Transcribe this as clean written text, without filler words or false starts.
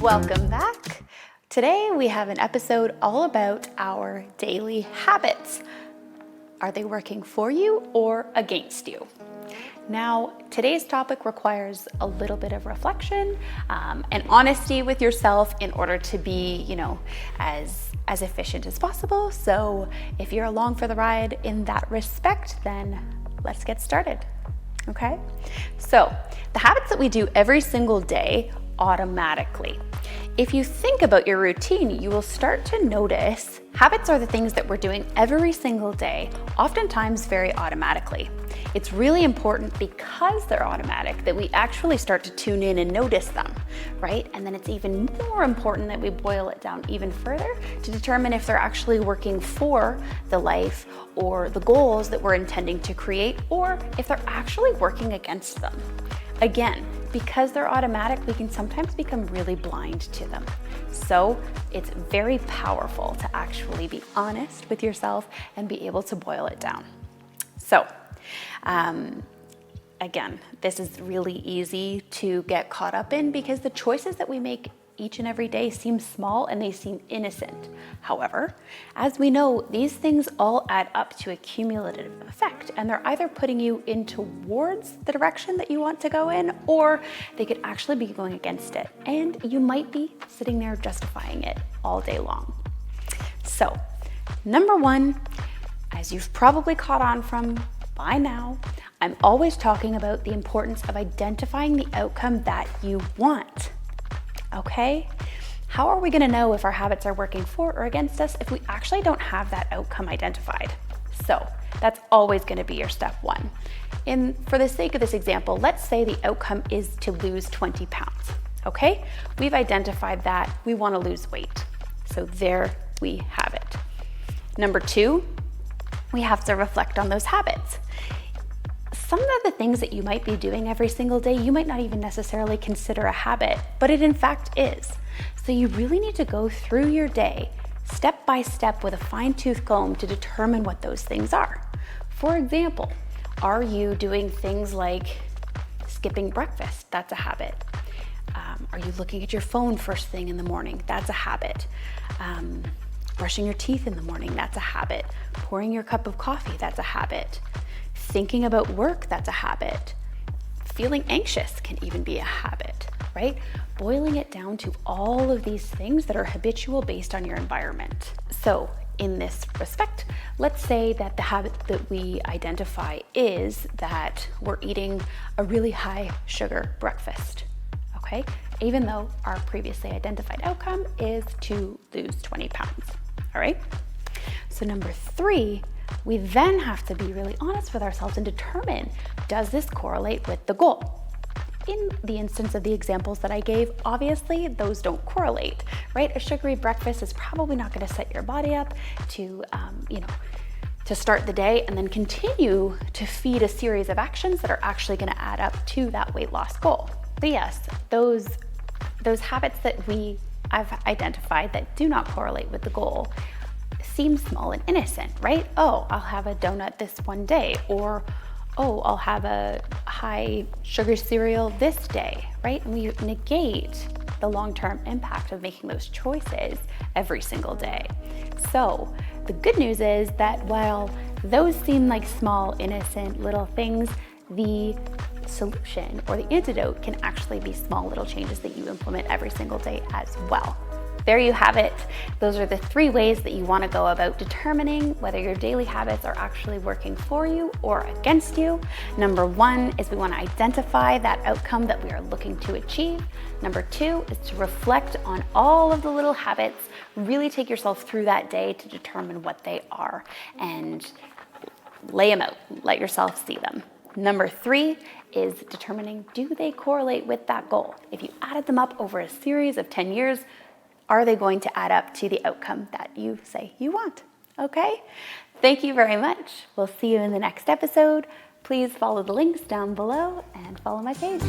Welcome back. Today we have an episode all about our daily habits. Are they working for you or against you? Now, today's topic requires a little bit of reflection and honesty with yourself in order to be, as efficient as possible. So if you're along for the ride in that respect, then let's get started. Okay? So the habits that we do every single day automatically. If you think about your routine, you will start to notice habits are the things that we're doing every single day, oftentimes very automatically. It's really important because they're automatic that we actually start to tune in and notice them, right? And then it's even more important that we boil it down even further to determine if they're actually working for the life or the goals that we're intending to create, or if they're actually working against them. Again, because they're automatic, we can sometimes become really blind to them. So it's very powerful to actually be honest with yourself and be able to boil it down. So, again, this is really easy to get caught up in because the choices that we make each and every day seem small and they seem innocent. However, as we know, these things all add up to a cumulative effect, and they're either putting you in towards the direction that you want to go in, or they could actually be going against it. And you might be sitting there justifying it all day long. So, number one, as you've probably caught on from by now, I'm always talking about the importance of identifying the outcome that you want. Okay? How are we going to know if our habits are working for or against us if we actually don't have that outcome identified? So that's always going to be your step one. And for the sake of this example, let's say the outcome is to lose 20 pounds. Okay? We've identified that we want to lose weight. So there we have it. Number two, we have to reflect on those habits. Some of the things that you might be doing every single day, you might not even necessarily consider a habit, but it in fact is. So you really need to go through your day step by step with a fine-tooth comb to determine what those things are. For example, are you doing things like skipping breakfast? That's a habit. Are you looking at your phone first thing in the morning? That's a habit. Brushing your teeth in the morning, that's a habit. Pouring your cup of coffee, that's a habit. Thinking about work, that's a habit. Feeling anxious can even be a habit, right? Boiling it down to all of these things that are habitual based on your environment. So in this respect, let's say that the habit that we identify is that we're eating a really high sugar breakfast, okay? Even though our previously identified outcome is to lose 20 pounds, all right? So number three, we then have to be really honest with ourselves and determine, does this correlate with the goal? In the instance of the examples that I gave, obviously those don't correlate, right? A sugary breakfast is probably not going to set your body up to, to start the day and then continue to feed a series of actions that are actually going to add up to that weight loss goal. But yes, those habits that I've identified that do not correlate with the goal seem small and innocent, right? Oh, I'll have a donut this one day, or oh, I'll have a high sugar cereal this day, right? And we negate the long-term impact of making those choices every single day. So the good news is that while those seem like small, innocent little things, the solution or the antidote can actually be small little changes that you implement every single day as well. There you have it. Those are the three ways that you want to go about determining whether your daily habits are actually working for you or against you. Number one is we want to identify that outcome that we are looking to achieve. Number two is to reflect on all of the little habits, really take yourself through that day to determine what they are and lay them out, let yourself see them. Number three is determining, do they correlate with that goal? If you added them up over a series of 10 years, are they going to add up to the outcome that you say you want? Okay? Thank you very much. We'll see you in the next episode. Please follow the links down below and follow my page.